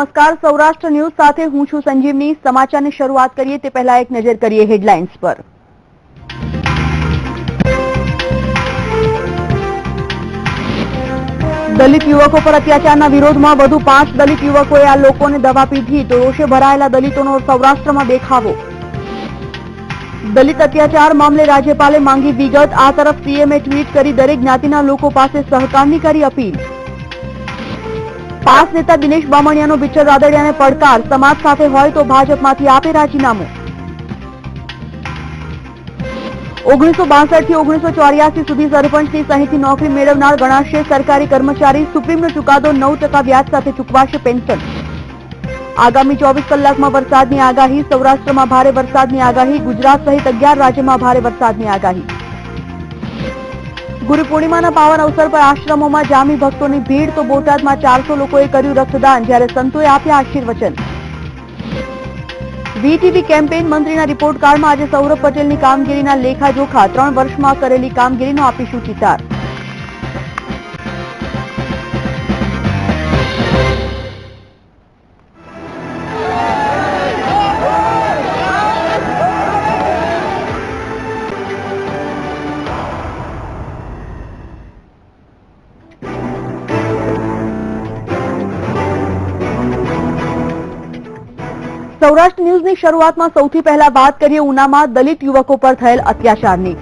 નમસ્કાર, સૌરાષ્ટ્ર ન્યૂઝ સાથે હું છું સંજીવની। સમાચારની શરૂઆત કરીએ તે પહેલા એક નજર કરીએ હેડલાઇન્સ પર। દલિત યુવકો પર અત્યાચારના વિરોધમાં વધુ 5 દલિત યુવકોએ આ લોકોને દવા પીધી તો રોષે ભરાયેલા દલિતોનો સૌરાષ્ટ્રમાં દેખાવો। દલિત અત્યાચાર મામલે રાજ્યપાલે માંગી વિગત। આ તરફ સીએમએ ટ્વીટ કરી દરેક જ્ઞાતિના લોકો પાસે સહકારની કરી અપીલ। પાસ નેતા દિનેશ બામણિયાનો વિચર રાદડિયાને પડકાર। સમાજ સાથે હોય તો ભાજપમાંથી આપે રાજીનામું। 1962 થી 1984 સુધી સરપંચની સહિતની નોકરી મેળવનાર ગણાશે સરકારી કર્મચારી। સુપ્રીમનો ચુકાદો 9% વ્યાજ સાથે ચૂકવાશે પેન્શન। આગામી 24 કલાકમાં વરસાદની આગાહી। સૌરાષ્ટ્રમાં ભારે વરસાદની આગાહી। ગુજરાત સહિત 11 રાજ્યોમાં ભારે વરસાદની આગાહી। ગુરુ પૂર્ણિમાના પાવન અવસર પર આશ્રમોમાં જામી ભક્તોની ભીડ તો બોટાદમાં 400 લોકોએ કર્યું રક્તદાન જ્યારે સંતોએ આપ્યા આશીર્વચન। વીટીવી કેમ્પેઇન મંત્રીના રિપોર્ટ કાર્ડમાં આજે સૌરભ પટેલની કામગીરીના લેખાજોખા 3 વર્ષમાં કરેલી કામગીરીનો આપીશું ચિતાર। સૌરાષ્ટ્ર ન્યૂઝની શરૂઆતમાં સૌથી પહેલા વાત કરીએ ઉનામાં દલિત યુવકો પર થયેલ અત્યાચારની।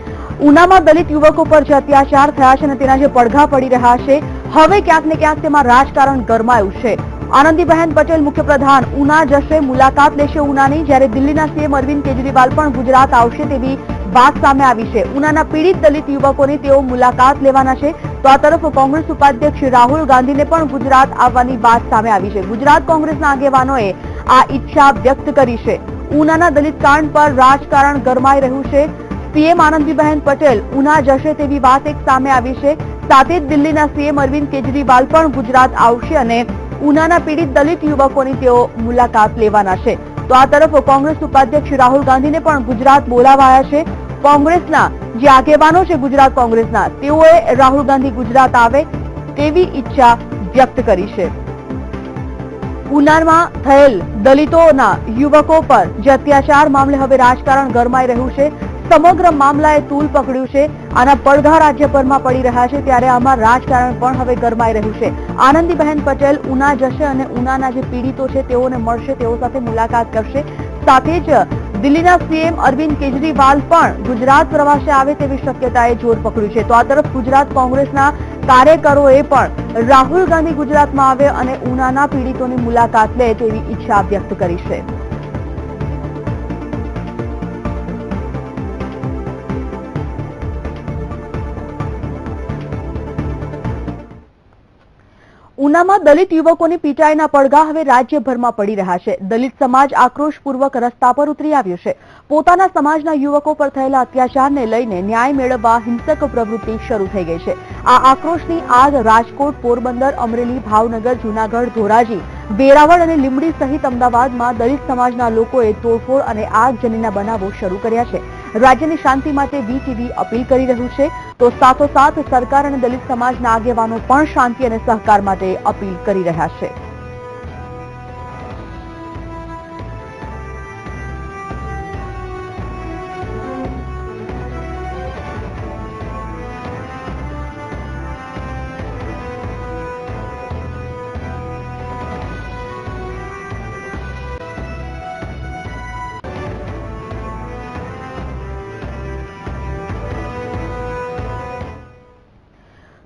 ઉનામાં દલિત યુવકો પર જે અત્યાચાર થયા છે અને તેના જે પડઘા પડી રહ્યા છે, હવે ક્યાંક ને ક્યાંક તેમાં રાજકારણ ગરમાયું છે। આનંદીબહેન પટેલ મુખ્યપ્રધાન ઉના જશે, મુલાકાત લેશે ઉનાની, જ્યારે દિલ્હીના સીએમ અરવિંદ કેજરીવાલ પણ ગુજરાત આવશે તેવી વાત સામે આવી છે। ઉનાના પીડિત દલિત યુવકોની તેઓ મુલાકાત લેવાના છે તો આ તરફ કોંગ્રેસ ઉપાધ્યક્ષ રાહુલ ગાંધીને પણ ગુજરાત આવવાની વાત સામે આવી છે। ગુજરાત કોંગ્રેસના આગેવાનોએ આ ઈચ્છા વ્યક્ત કરી છે। ઉનાના દલિત કાંડ પર રાજકારણ ગરમાઈ રહ્યું છે। સીએમ આનંદીબહેન પટેલ ઉના જશે તેવી વાત એક સામે આવી છે। સાથે જ દિલ્હીના સીએમ અરવિંદ કેજરીવાલ પણ ગુજરાત આવશે અને ઉનાના પીડિત દલિત યુવકોની તેઓ મુલાકાત લેવાના છે તો આ તરફ કોંગ્રેસ ઉપાધ્યક્ષ રાહુલ ગાંધીને પણ ગુજરાત બોલાવાયા છે। કોંગ્રેસના જે આગેવાનો છે ગુજરાત કોંગ્રેસના તેઓએ રાહુલ ગાંધી ગુજરાત આવે તેવી ઈચ્છા વ્યક્ત કરી છે। ઉનામાં થયેલ દલિતોના યુવકો પર જે અત્યાચાર મામલે હવે રાજકારણ ગરમાઈ રહ્યું છે। સમગ્ર મામલાએ તૂલ પકડ્યું છે। આના પડઘા રાજ્યભરમાં પડી રહ્યા છે ત્યારે આમાં રાજકારણ પણ હવે ગરમાઈ રહ્યું છે। આનંદીબહેન પટેલ ઉના જશે અને ઉનાના જે પીડિતો છે તેઓને મળશે, તેઓ સાથે મુલાકાત કરશે। સાથે જ દિલ્હીના સીએમ અરવિંદ કેજરીવાલ પણ ગુજરાત પ્રવાસે આવે તેવી શક્યતાએ જોર પકડ્યું છે તો આ તરફ ગુજરાત કોંગ્રેસના કાર્યકરોએ પણ રાહુલ ગાંધી ગુજરાતમાં આવે અને ઉનાના પીડિતોની મુલાકાત લે તેવી ઈચ્છા વ્યક્ત કરી છે। ઉનામાં દલિત યુવકોની પીટાઈના પડઘા હવે રાજ્યભરમાં પડી રહ્યા છે। દલિત સમાજ આક્રોશપૂર્વક રસ્તા પર ઉતરી આવ્યો છે। પોતાના સમાજના યુવકો પર થયેલા અત્યાચારને લઈને ન્યાય મેળવવા હિંસક પ્રવૃત્તિ શરૂ થઈ ગઈ છે। આ આક્રોશની આગ રાજકોટ, પોરબંદર, અમરેલી, ભાવનગર, જૂનાગઢ, ધોરાજી, વેરાવળ અને લીંબડી સહિત અમદાવાદમાં દલિત સમાજના લોકોએ તોડફોડ અને આગજનીના બનાવો શરૂ કર્યા છે। રાજ્યની શાંતિ માટે વીટીવી અપીલ કરી રહ્યું છે તો સાથોસાથ સરકાર અને દલિત સમાજના આગેવાનો પણ શાંતિ અને સહકાર માટે અપીલ કરી રહ્યા છે।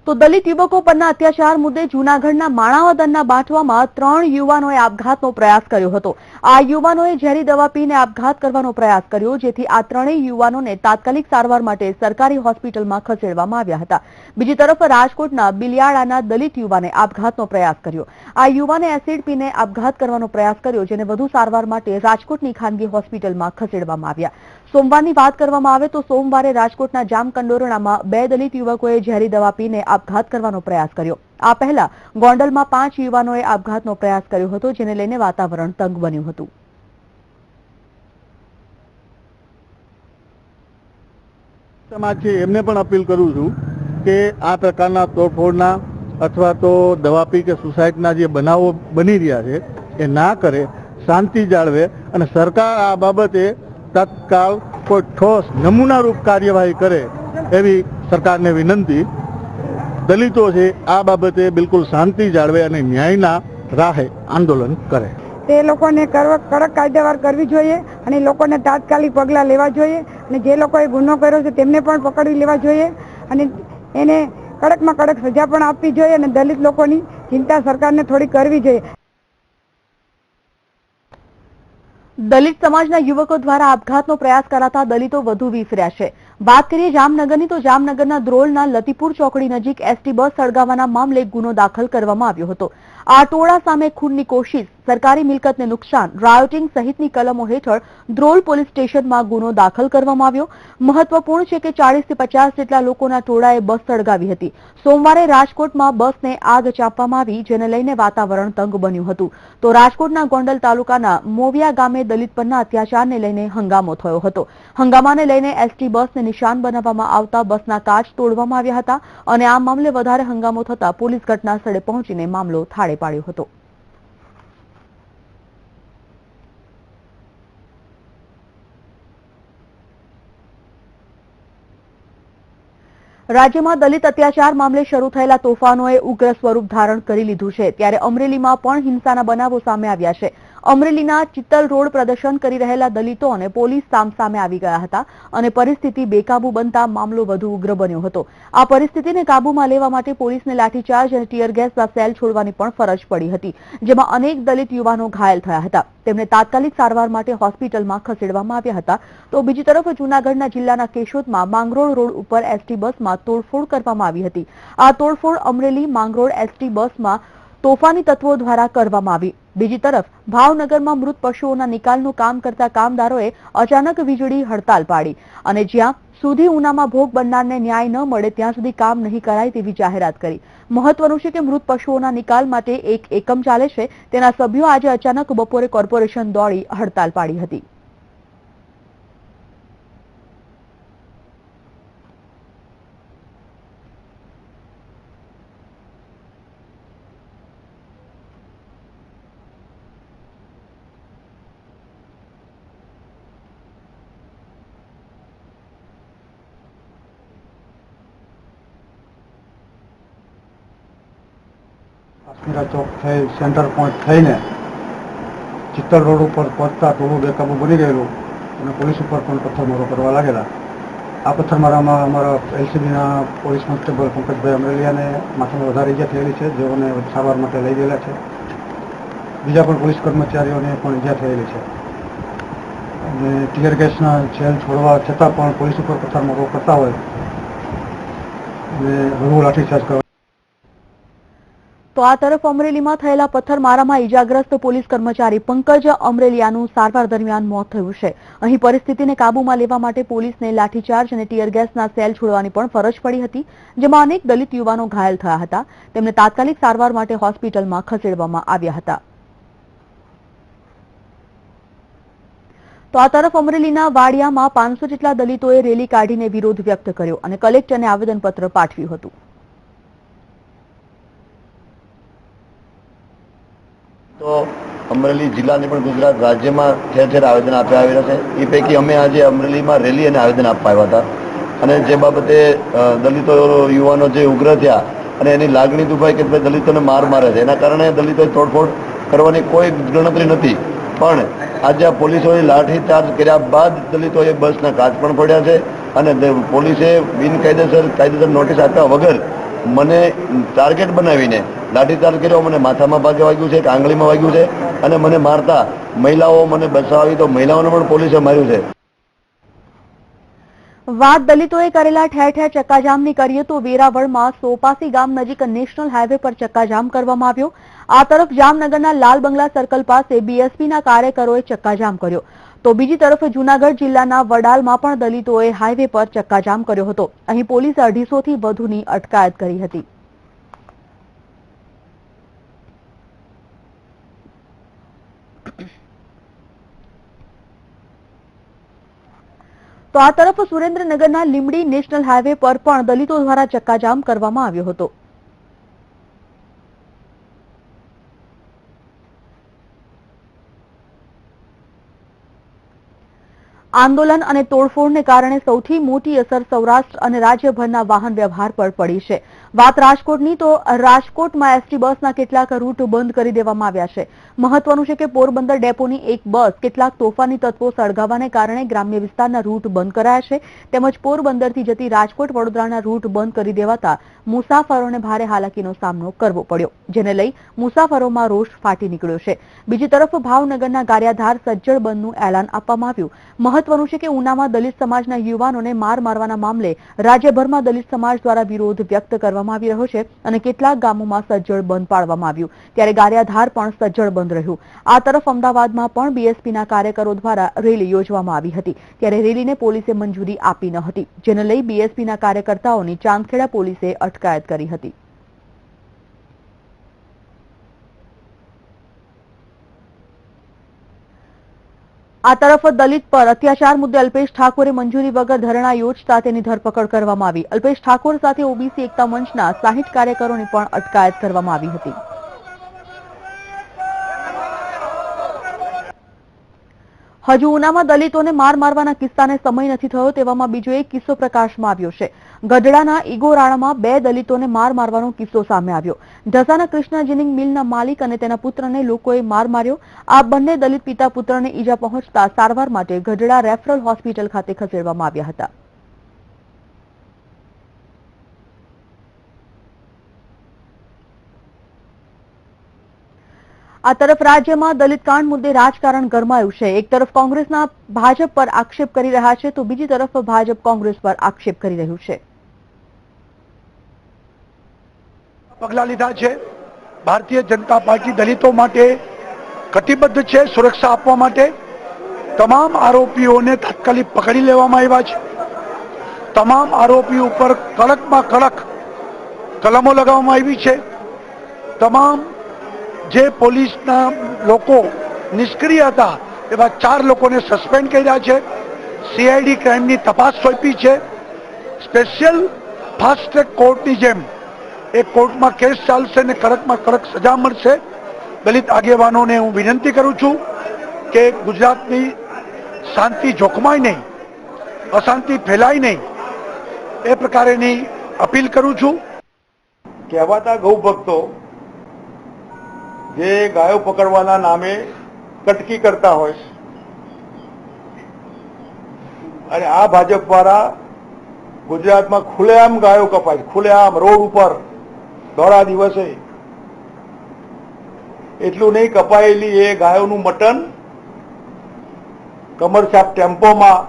તો દલિત યુવકો પરના અત્યાચાર મુદ્દે જૂનાગઢના માણાવદરના બાંટવામાં 3 યુવાનોએ આપઘાતનો પ્રયાસ કર્યો હતો। આ યુવાનોએ ઝેરી દવા પીને આપઘાત કરવાનો પ્રયાસ કર્યો જેથી આ 3 યુવાનોને તાત્કાલિક સારવાર માટે સરકારી હોસ્પિટલમાં ખસેડવામાં આવ્યા હતા। બીજી તરફ રાજકોટના બિલિયાળાના દલિત યુવાને આપઘાતનો પ્રયાસ કર્યો। આ યુવાને એસિડ પીને આપઘાત કરવાનો પ્રયાસ કર્યો જેને વધુ સારવાર માટે રાજકોટની ખાનગી હોસ્પિટલમાં ખસેડવામાં આવ્યા। સોમવારની વાત કરવામાં આવે તો સોમવારે રાજકોટના જામકંડોરણામાં 2 દલિત યુવકોએ ઝેરી દવા પીને આપઘાત કરવાનો પ્રયાસ કર્યો। આ પહેલા ગોંડલમાં 5 યુવાનોએ આપઘાતનો પ્રયાસ કર્યો હતો જેને લઈને વાતાવરણ તંગ બન્યું હતું। સમાજ છે એમને પણ અપીલ કરું છું કે આ પ્રકારના તોડફોડના અથવા તો દવા પી કે સુસાઇડના જે બનાવો બની રહ્યા છે એ ના કરે, શાંતિ જાળવે અને સરકાર આ બાબતે તત્કાળ કોઈ ઠોસ નમૂનારૂપ કાર્યવાહી કરે એવી સરકારને વિનંતી. દલિતો છે આ બાબતે બિલકુલ શાંતિ જાળવે અને ન્યાયના રાહે આંદોલન કરે. તે લોકોને કડક કાયદેવાર કરવી જોઈએ અને લોકોને તાત્કાલિક પગલાં લેવા જોઈએ અને જે લોકોએ ગુનો કર્યો છે તેમને પણ પકડી લેવા જોઈએ અને એને કડકમાં કડક સજા પણ આપવી જોઈએ અને દલિત લોકોની ચિંતા સરકારને થોડી કરવી જોઈએ. દલિત સમાજના યુવકો દ્વારા આપઘાતનો પ્રયાસ કરાતા દલિતો વધુ વિફર્યા છે. વાત કરીએ જામનગરની તો જામનગરના દ્રોલના લતીપુર ચોકડી નજીક એસટી બસ સળગાવવાના મામલે ગુનો દાખલ કરવામાં આવ્યો હતો. આ ટોળા સામે ખૂનની કોશિશ, સરકારી મિલકતને નુકસાન, રાયોટિંગ સહિતની કલમો હેઠળ દ્રોલ પોલીસ સ્ટેશનમાં ગુનો દાખલ કરવામાં આવ્યો. મહત્વપૂર્ણ છે કે 40 થી 50 જેટલા લોકોના ટોળાએ બસ સળગાવી હતી. સોમવારે રાજકોટમાં બસને આગ ચાંપવામાં આવી, જેને લઈને વાતાવરણ તંગ બન્યું હતું. તો રાજકોટના ગોંડલ તાલુકાના મોવિયા ગામે દલિત પરના અત્યાચારને લઈને હંગામો થયો હતો. હંગામાને લઈને એસટી બસને નિશાન બનાવવામાં આવતા બસના કાચ તોડવામાં આવ્યા હતા અને આ મામલે વધારે હંગામો થતા પોલીસ ઘટના સ્થળે પહોંચીને મામલો થાળે પાડ્યો હતો. રાજ્યમાં દલિત અત્યાચાર મામલે શરૂ થયેલા તોફાનોએ ઉગ્ર સ્વરૂપ ધારણ કરી લીધું છે. ત્યારે અમરેલીમાં પણ હિંસાના બનાવો સામે આવ્યા છે. અમરેલીના ચિત્તલ રોડ પ્રદર્શન કરી રહેલા દલિતો અને પોલીસ સામસામે આવી ગયા હતા અને પરિસ્થિતિ બેકાબુ બનતા મામલો વધુ ઉગ્ર બન્યો હતો. આ પરિસ્થિતિને કાબૂમાં લેવા માટે પોલીસને લાઠીચાર્જ અને ટીયર ગેસના સેલ છોડવાની પણ ફરજ પડી હતી, જેમાં અનેક દલિત યુવાનો ઘાયલ થયા હતા. તેમને તાત્કાલિક સારવાર માટે હોસ્પિટલમાં ખસેડવામાં આવ્યા હતા. તો બીજી તરફ જૂનાગઢના જિલ્લાના કેશોદમાં માંગરોળ રોડ ઉપર એસટી બસમાં તોડફોડ કરવામાં આવી હતી. આ તોડફોડ અમરેલી માંગરોળ એસટી બસમાં તોફાની તત્વો દ્વારા કરવામાં આવી. બીજી તરફ ભાવનગરમાં મૃત પશુઓના નિકાલનું કામ કરતા કામદારોએ અચાનક વીજળી હડતાલ પાડી અને જ્યાં સુધી ઉનામાં ભોગ બનનારને ન્યાય ન મળે ત્યાં સુધી કામ નહીં કરાય તેવી જાહેરાત કરી. મહત્વનું છે કે મૃત પશુઓના નિકાલ માટે એક એકમ ચાલે છે, તેના સભ્યો આજે અચાનક બપોરે કોર્પોરેશન દોડી હડતાલ પાડી હતી. કાશ્મીરા ચોક થઈ સેન્ટર પોઈન્ટ થઈને ચિત્તલ રોડ ઉપર પહોંચતા ટોળું બેકાબુ બની ગયેલું અને પોલીસ ઉપર પણ પથ્થરમારો કરવા લાગેલા. આ પથ્થરમારામાં અમારા એલસીબીના પોલીસ કોન્સ્ટેબલ પંકજભાઈ અમરેલિયાને માથામાં વધારે ઈજા થયેલી છે, જેઓને સારવાર માટે લઈ ગયેલા છે. બીજા પણ પોલીસ કર્મચારીઓને પણ ઈજા થયેલી છે અને ટીયર ગેસના સેલ છોડવા છતાં પણ પોલીસ ઉપર પથ્થરમારો કરતા હોય અને વધુ લાઠીચાર્જ કરવા. તો આ તરફ અમરેલીમાં થયેલા પથ્થરમારામાં ઈજાગ્રસ્ત પોલીસ કર્મચારી પંકજ અમરેલિયાનું સારવાર દરમિયાન મોત થયું છે. અહીં પરિસ્થિતિને કાબૂમાં લેવા માટે પોલીસને લાઠીચાર્જ અને ટીયર ગેસના સેલ છોડવાની પણ ફરજ પડી હતી, જેમાં અનેક દલિત યુવાનો ઘાયલ થયા હતા. તેમને તાત્કાલિક સારવાર માટે હોસ્પિટલમાં ખસેડવામાં આવ્યા હતા. તો આ તરફ અમરેલીના વાડિયામાં 500 જેટલા દલિતોએ રેલી કાઢીને વિરોધ વ્યક્ત કર્યો અને કલેક્ટરને આવેદનપત્ર પાઠવ્યું હતું. તો અમરેલી જિલ્લાની પણ ગુજરાત રાજ્યમાં ઠેર ઠેર આવેદન આપ્યા આવેલા છે. એ પૈકી અમે આજે અમરેલીમાં રેલી અને આવેદન આપવા આવ્યા હતા અને જે બાબતે દલિતો યુવાનો જે ઉગ્ર થયા અને એની લાગણી દુભાઈ કે દલિતોને માર મારે છે, એના કારણે દલિતોએ તોડફોડ કરવાની કોઈ ગણતરી નથી. પણ આજે આ પોલીસોએ લાઠીચાર્જ કર્યા બાદ દલિતોએ બસના કાચ પણ પડ્યા છે અને પોલીસે કાયદેસર નોટિસ આપ્યા વગર મને ટાર્ગેટ બનાવીને લાઠીચાર્જ કર્યો. મને માથામાં ભાગે વાગ્યું છે, આંગળીમાં વાગ્યું છે અને મને મારતા મહિલાઓ મને બચાવી તો મહિલાઓને પણ પોલીસે માર્યું છે. વાત દલિતોએ કરેલા ઠેર ઠેર ચક્કાજામની કરીએ તો વેરાવળમાં સોપાસી ગામ નજીક નેશનલ હાઈવે પર ચક્કાજામ કરવામાં આવ્યો. આ તરફ જામનગરના લાલ બંગલા સર્કલ પાસે બીએસપીના કાર્યકરોએ ચક્કાજામ કર્યો. તો બીજી તરફ જૂનાગઢ જિલ્લાના વડાલમાં પણ દલિતોએ હાઈવે પર ચક્કાજામ કર્યો હતો. અહીં પોલીસે 250 થી વધુની અટકાયત કરી હતી. તો આ તરફ સુરેન્દ્રનગરના લીંબડી નેશનલ હાઈવે પર પણ દલિતો દ્વારા ચક્કાજામ કરવામાં આવ્યો હતો. આંદોલન અને તોડફોડને કારણે સૌથી મોટી અસર સૌરાષ્ટ્ર અને રાજ્યભરના વાહન વ્યવહાર પર પડી છે. વાત રાજકોટની, તો રાજકોટમાં એસટી બસના કેટલાક રૂટ બંધ કરી દેવામાં આવ્યા છે. મહત્વનું છે કે પોરબંદર ડેપોની એક બસ કેટલાક તોફાની તત્વો સળગાવવાને કારણે ગ્રામ્ય વિસ્તારના રૂટ બંધ કરાયા છે. તેમજ પોરબંદરથી જતી રાજકોટ વડોદરાના રૂટ બંધ કરી દેવાતા મુસાફરોને ભારે હાલાકીનો સામનો કરવો પડ્યો, જેને લઈ મુસાફરોમાં રોષ ફાટી નીકળ્યો છે. બીજી તરફ ભાવનગરના ગારિયાધાર સજ્જડ બંધનું એલાન આપવામાં આવ્યું. મહત્વનું છે કે ઉનામાં દલિત સમાજના યુવાનોને માર મારવાના મામલે રાજ્યભરમાં દલિત સમાજ દ્વારા વિરોધ વ્યક્ત કરવામાં આવી રહ્યો છે અને કેટલાક ગામોમાં સજ્જડ બંધ પાડવામાં આવ્યું, ત્યારે ગારિયાધાર પણ સજ્જડ બંધ રહ્યું. આ તરફ અમદાવાદમાં પણ બીએસપીના કાર્યકરો દ્વારા રેલી યોજવામાં આવી હતી, ત્યારે રેલીને પોલીસે મંજૂરી આપી ન હતી, જેને લઈ બીએસપીના કાર્યકર્તાઓની ચાંદખેડા પોલીસે અટકાયત કરી હતી. આ તરફ દલિત પર અત્યાચાર મુદ્દે અલ્પેશ ઠાકોરે મંજૂરી વગર ધરણા યોજતા તેની ધરપકડ કરવામાં આવી. અલ્પેશ ઠાકોર સાથે ઓબીસી એકતા મંચના 60 કાર્યકરોની પણ અટકાયત કરવામાં આવી હતી. હજુ ઉનામાં દલિતોને માર મારવાના કિસ્સાને સમય નથી થયો તેવામાં બીજો એક કિસ્સો પ્રકાશમાં આવ્યો છે. ગઢડાના ઈગોરાણામાં 2 દલિતોને માર મારવાનો કિસ્સો સામે આવ્યો. ઢસાના કૃષ્ણા જીનિંગ મિલના માલિક અને તેના પુત્રને લોકોએ માર માર્યો. આ બંને દલિત પિતા પુત્રને ઈજા પહોંચતા સારવાર માટે ગઢડા રેફરલ હોસ્પિટલ ખાતે ખસેડવામાં આવ્યા હતા. આ તરફ રાજ્યમાં દલિત કાંડ મુદ્દે રાજકારણ ગરમાયું છે. એક તરફ કોંગ્રેસના ભાજપ પર આક્ષેપ કરી રહ્યા છે, તો બીજી તરફ ભાજપ કોંગ્રેસ પર આક્ષેપ કરી રહ્યું છે. પગલાં લીધા છે. ભારતીય જનતા પાર્ટી દલિતો માટે કટિબદ્ધ છે. સુરક્ષા આપવા માટે તમામ આરોપીઓને તાત્કાલિક પકડી લેવામાં આવ્યા છે. તમામ આરોપી ઉપર કડકમાં કડક કલમો લગાવવામાં આવી છે. તમામ જે પોલીસના લોકો નિષ્ક્રિય હતા એવા 4 લોકોને સસ્પેન્ડ કર્યા છે. સીઆઈડી ક્રાઇમની તપાસ સોંપી છે. સ્પેશિયલ ફાસ્ટ ટ્રેક કોર્ટની જેમ એ કોર્ટમાં કેસ ચાલશે ને કડકમાં કડક સજા મળશે. દલિત આગેવાનોને હું વિનંતી કરું છું કે ગુજરાતની શાંતિ જોખમાય નહીં, અશાંતિ ફેલાય નહીં, એ પ્રકારેની અપીલ કરું છું. કહેવાતા ગૌ ભક્તો જે ગાયો પકડવાના નામે કટકી કરતા હોય અને આ ભાજપ વાળા ગુજરાતમાં ખુલ્લેઆમ ગાયો કપાય, ખુલ્લેઆમ રોડ ઉપર દોડા દિવસે. એટલું નહીં, કપાયેલી એ ગાયોનું મટન કમરછાપ ટેમ્પોમાં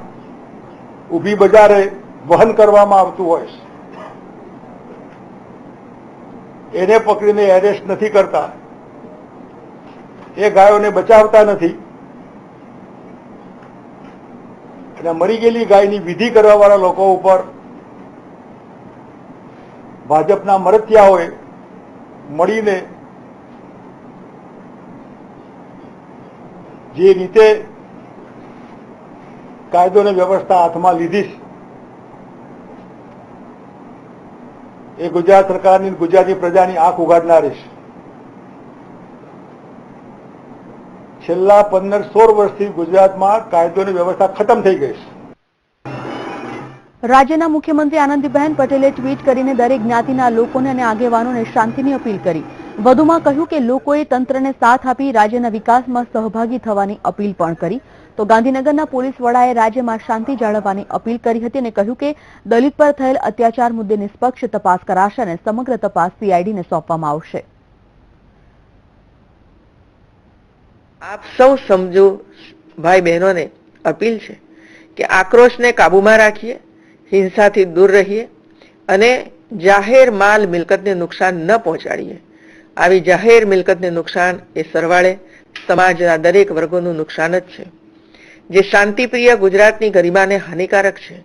ઊભી બજારે વહન કરવામાં આવતું હોય. એને પકડીને એરેસ્ટ નથી કરતા, એ ગાયોને બચાવતા નથી અને મરી ગયેલી ગાયની વિધિ કરવા વાળા લોકો ઉપર ભાજપના મરતિયાઓએ મળીને જે રીતે કાયદો અને વ્યવસ્થા હાથમાં લીધી એ ગુજરાત સરકારની ગુજરાતી પ્રજાની આંખ ઉઘાડનારી છે. છેલ્લા 15-16 વર્ષથી ગુજરાતમાં કાયદો અને વ્યવસ્થા ખતમ થઈ ગઈ છે. રાજ્યના મુખ્યમંત્રી આનંદીબેન પટેલે ટ્વીટ કરીને દરેક જ્ઞાતિના લોકોને અને આગેવાનોને શાંતિની અપીલ કરી. વધુમાં કહ્યું કે લોકોએ તંત્રને સાથ આપી રાજ્યના વિકાસમાં સહભાગી થવાની અપીલ પણ કરી. તો ગાંધીનગરના પોલીસ વડાએ રાજ્યમાં શાંતિ જાળવવાની અપીલ કરી હતી અને કહ્યું કે દલિત પર થયેલ અત્યાચાર મુદ્દે નિષ્પક્ષ તપાસ કરાશે અને સમગ્ર તપાસ સીઆઈડીને સોંપવામાં આવશે. આપ સૌ સમજો ભાઈ બહેનોને અપીલ છે કે આક્રોશને કાબૂમાં રાખીએ, હિંસાથી દૂર રહીએ અને જાહેર માલ મિલકતને નુકસાન ન પહોંચાડીએ. આવી જાહેર મિલકતને નુકસાન એ સરવાળે સમાજના દરેક વર્ગોનું નુકસાન જ છે, જે શાંતિપ્રિય ગુજરાતની ગરિમાને હાનિકારક છે.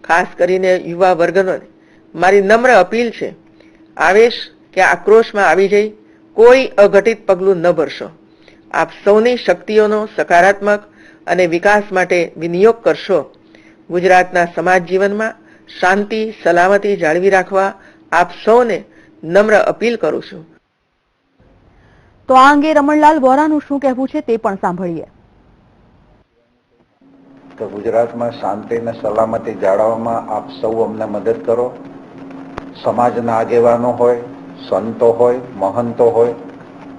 ખાસ કરીને યુવા વર્ગને મારી નમ્ર અપીલ છે, આવેશ કે આક્રોશમાં આવી જઈ કોઈ અઘટિત પગલું ન ભરશો. આપ સૌની શક્તિઓનો સકારાત્મક અને વિકાસ માટે વિનિયોગ કરશો. ગુજરાતના સમાજ જીવનમાં શાંતિ સલામતી જાળવી રાખવા આપ સૌને નમ્ર અપીલ કરું છું. તો આ અંગે રમણલાલ વોરાનું શું કહેવું છે તે પણ સાંભળીએ. કે ગુજરાતમાં શાંતિ અને સલામતી જાળવવામાં આપ સૌ અમને મદદ કરો. સમાજના આગેવાનો હોય, સંતો હોય, મહંતો હોય,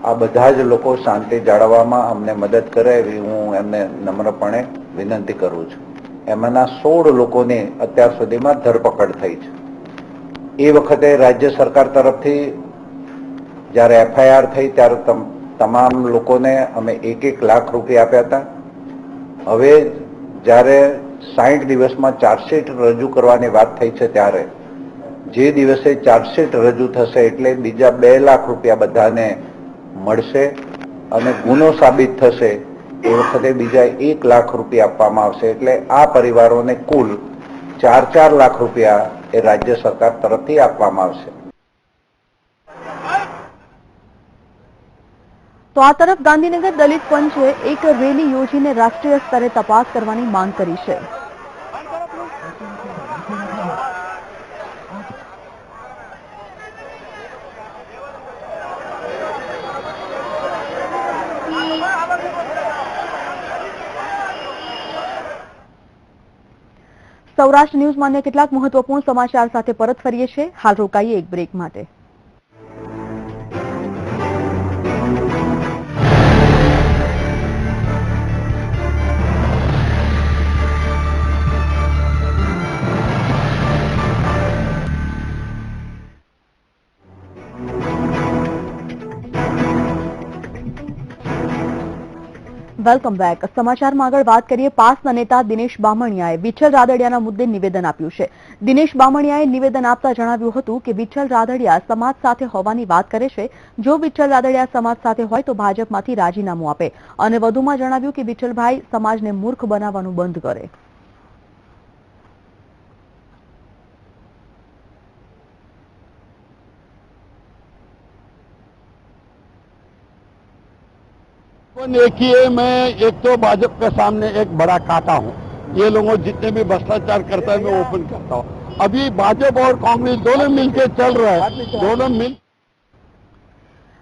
આ બધા જ લોકો શાંતિ જાળવવામાં અમને મદદ કરે એવી હું એમને નમ્રપણે વિનંતી કરું છું. એમાંના 16 લોકોની અત્યાર સુધીમાં ધરપકડ થઈ છે. એ વખતે રાજ્ય સરકાર તરફથી જ્યારે FIR થઈ ત્યારે તમામ લોકોને અમે 1-1 લાખ રૂપિયા આપ્યા હતા. હવે જ્યારે 60 દિવસમાં ચાર્જશીટ રજૂ કરવાની વાત થઈ છે ત્યારે જે દિવસે ચાર્જશીટ રજૂ થશે એટલે બીજા 2 લાખ રૂપિયા બધાને મળશે અને ગુનો સાબિત થશે એ વખતે બીજા 1 લાખ રૂપિયા આપવામાં આવશે. એટલે આ પરિવારોને કુલ 4 લાખ રૂપિયા એ રાજ્ય સરકાર તરફથી આપવામાં આવશે. તો આ તરફ ગાંધીનગર દલિત પંચે એક રેલી યોજીને રાષ્ટ્રીય સ્તરે તપાસ કરવાની માંગ કરી છે. સૌરાષ્ટ્ર ન્યૂઝમાં અન્ય કેટલાક મહત્વપૂર્ણ સમાચાર સાથે પરત ફરીએ છીએ. હાલ રોકાઈએ એક બ્રેક માટે. Welcome back. સમાચારમાં આગળ વાત કરીએ. પાસના નેતા દિનેશ બામણિયાએ વિઠ્ઠલ રાદડિયાના મુદ્દે નિવેદન આપ્યું છે. દિનેશ બામણિયાએ નિવેદન આપતા જણાવ્યું હતું કે વિઠ્ઠલ રાદડિયા સમાજ સાથે હોવાની વાત કરે છે. જો વિઠ્ઠલ રાદડિયા સમાજ સાથે હોય તો ભાજપમાંથી રાજીનામું આપે અને વધુમાં જણાવ્યું કે વિઠ્ઠલભાઈ સમાજને મૂર્ખ બનાવવાનું બંધ કરે. देखिए, मैं एक तो भाजपा के सामने एक बड़ा कांटा हूँ. ये लोगों जितने भी भ्रष्टाचार करता है मैं ओपन करता हूँ. अभी भाजपा और कांग्रेस दोनों मिलकर चल रहे हैं. दोनों मिल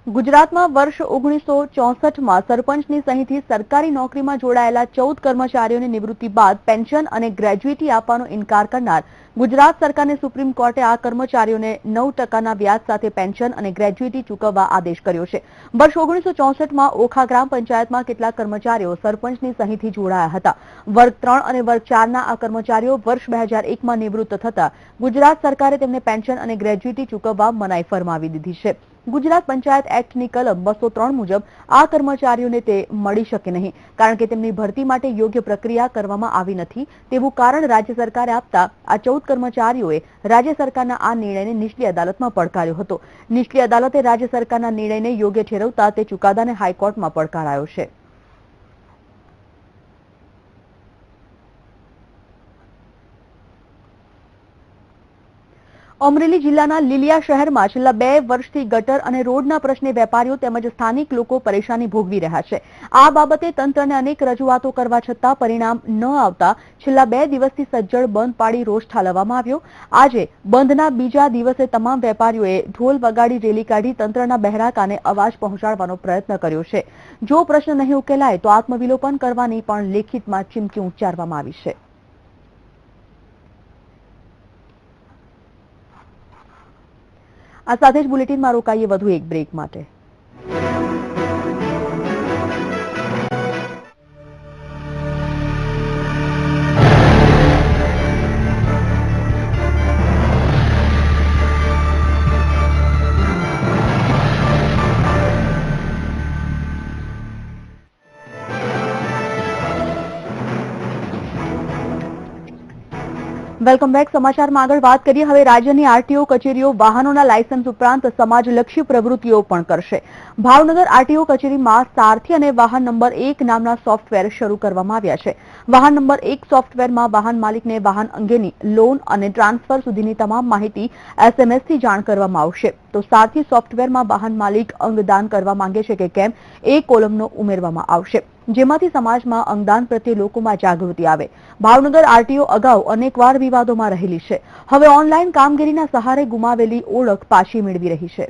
ગુજરાતમાં વર્ષ 1964માં સરપંચની સહીથી સરકારી નોકરીમાં જોડાયેલા 14 કર્મચારીઓની નિવૃત્તિ બાદ પેન્શન અને ગ્રેજ્યુઇટી આપવાનો ઇનકાર કરનાર ગુજરાત સરકારને સુપ્રીમ કોર્ટે આ કર્મચારીઓને 9% વ્યાજ સાથે પેન્શન અને ગ્રેજ્યુઇટી ચૂકવવા આદેશ કર્યો છે. વર્ષ 1964માં ઓખા ગ્રામ પંચાયતમાં કેટલાક કર્મચારીઓ સરપંચની સહીથી જોડાયા હતા. વર્ગ 3 અને વર્ગ 4ના આ કર્મચારીઓ વર્ષ 2001માં નિવૃત્ત થતા ગુજરાત સરકારે તેમને પેન્શન અને ગ્રેજ્યુઇટી ચૂકવવા મનાઈ ફરમાવી દીધી છે. ગુજરાત પંચાયત એક્ટની કલમ 203 મુજબ આ કર્મચારીઓને તે મળી શકે નહીં, કારણ કે તેમની ભરતી માટે યોગ્ય પ્રક્રિયા કરવામાં આવી નથી તેવું કારણ રાજ્ય સરકારે આપતા આ 14 કર્મચારીઓએ રાજ્ય સરકારના આ નિર્ણયને નીચલી અદાલતમાં પડકાર્યો હતો. નીચલી અદાલતે રાજ્ય સરકારના નિર્ણયને યોગ્ય ઠેરવતા તે ચુકાદાને હાઈકોર્ટમાં પડકારાયો છે. અમરેલી જિલ્લાના લીલિયા શહેરમાં છેલ્લા 2 વર્ષથી ગટર અને રોડના પ્રશ્ને વેપારીઓ તેમજ સ્થાનિક લોકો પરેશાની ભોગવી રહ્યા છે. આ બાબતે તંત્રને અનેક રજૂઆતો કરવા છતાં પરિણામ ન આવતા છેલ્લા 2 દિવસથી સજ્જડ બંધ પાડી રોષ ઠાલવવામાં આવ્યો. આજે બંધના બીજા દિવસે તમામ વેપારીઓએ ઢોલ વગાડી રેલી કાઢી તંત્રના બહેરા કાને અવાજ પહોંચાડવાનો પ્રયત્ન કર્યો છે. જો પ્રશ્ન નહીં ઉકેલાય તો આત્મવિલોપન કરવાની પણ લેખિતમાં ચીમકી ઉચ્ચારવામાં આવી છે. આ સાથે જ બુલેટિનમાં રોકાઈએ વધુ એક બ્રેક માટે. Welcome back. સમાચારમાં આગળ વાત કરીએ. હવે રાજ્યની આરટીઓ કચેરીઓ વાહનોના લાયસન્સ ઉપરાંત સમાજલક્ષી પ્રવૃત્તિઓ પણ કરશે. ભાવનગર આરટીઓ કચેરીમાં સારથી અને વાહન નંબર 1 નામના સોફ્ટવેર શરૂ કરવામાં આવ્યા છે. વાહન નંબર 1 સોફ્ટવેરમાં વાહન માલિકને વાહન અંગેની લોન અને ટ્રાન્સફર સુધીની તમામ માહિતી એસએમએસથી જાણ કરવામાં આવશે. તો સારથી સોફ્ટવેરમાં વાહન માલિક અંગદાન કરવા માંગે છે કે કેમ એ કોલમનો ઉમેરવામાં આવશે, જેમાંથી સમાજમાં અંગદાન પ્રત્યે લોકોમાં જાગૃતિ આવે. ભાવનગર આરટીઓ અગાઉ અનેકવાર વિવાદોમાં રહેલી છે. હવે ઓનલાઈન કામગીરીના સહારે ગુમાવેલી ઓળખ પાછી મેળવી રહી છે.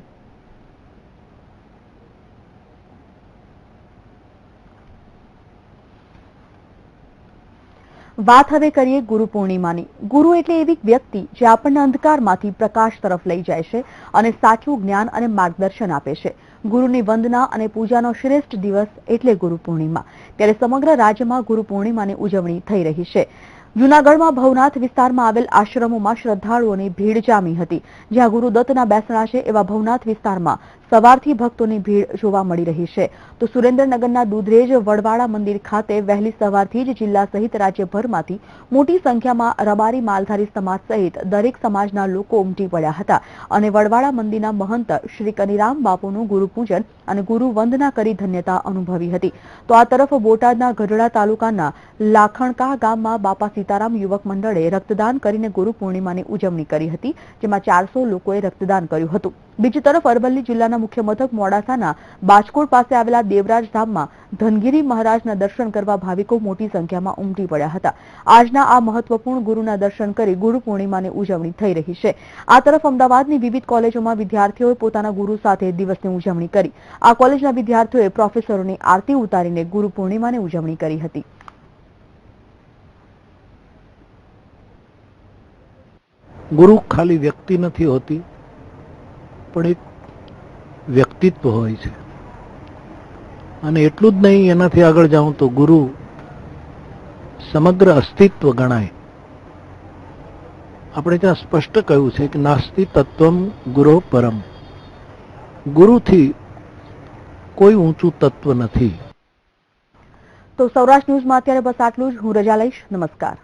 વાત હવે કરીએ ગુરુ પૂર્ણિમાની. ગુરુ એટલે એવી વ્યક્તિ જે આપણને અંધકારમાંથી પ્રકાશ તરફ લઈ જાય છે અને સાચું જ્ઞાન અને માર્ગદર્શન આપે છે. ગુરુની વંદના અને પૂજાનો શ્રેષ્ઠ દિવસ એટલે ગુરુ પૂર્ણિમા. ત્યારે સમગ્ર રાજ્યમાં ગુરુ પૂર્ણિમાની ઉજવણી થઈ રહી છે. જૂનાગઢમાં ભવનાથ વિસ્તારમાં આવેલ આશ્રમોમાં શ્રદ્ધાળુઓની ભીડ જામી હતી. જ્યાં ગુરુદત્તના બેસણા છે એવા ભવનાથ વિસ્તારમાં સવારથી ભક્તોની ભીડ જોવા મળી રહી છે. તો સુરેન્દ્રનગરના દુધરેજ વડવાળા મંદિર ખાતે વહેલી સવારથી જ જિલ્લા સહિત રાજ્યભરમાંથી મોટી સંખ્યામાં રબારી માલધારી સમાજ સહિત દરેક સમાજના લોકો ઉમટી પડ્યા હતા અને વડવાળા મંદિરના મહંત શ્રી કનીરામ બાપુનું ગુરુપૂજન અને ગુરુ વંદના કરી ધન્યતા અનુભવી હતી. તો આ તરફ બોટાદના ગઢડા તાલુકાના લાખણકા ગામમાં બાપા સીતારામ યુવક મંડળે રક્તદાન કરીને ગુરુ પૂર્ણિમાની ઉજવણી કરી હતી, જેમાં 400 લોકોએ રક્તદાન કર્યું હતું. બીજી તરફ અરવલ્લી જિલ્લાના મુખ્ય મથક મોડાસાના બાજકોટ પાસે આવેલા દેવરાજ ધામમાં ધનગીરી મહારાજના દર્શન કરવા ભાવિકો મોટી સંખ્યામાં ઉમટી પડ્યા હતા. આજના આ મહત્વપૂર્ણ ગુરુના દર્શન કરી ગુરુ પૂર્ણિમાની ઉજવણી થઈ રહી છે. આ તરફ અમદાવાદની વિવિધ કોલેજોમાં વિદ્યાર્થીઓએ પોતાના ગુરુ સાથે દિવસની ઉજવણી કરી. આ કોલેજના વિદ્યાર્થીઓએ પ્રોફેસરોની આરતી ઉતારીને ગુરુ પૂર્ણિમાની ઉજવણી કરી હતી. ગુરુ ખાલી વ્યક્તિ નથી હોતી, પણ એક વ્યક્તિત્વ હોય છે. અને એટલું જ નહીં, એનાથી આગળ જાઉં તો ગુરુ સમગ્ર અસ્તિત્વ ગણાય. આપણે ત્યાં સ્પષ્ટ કહ્યું છે કે નાસ્તિ તત્વમ ગુરો પરમ. ગુરુથી કોઈ ઊંચું તત્વ નથી. તો સૌરાષ્ટ્ર ન્યૂઝમાં અત્યારે બસ આટલું જ. હું રજા લઈશ. નમસ્કાર.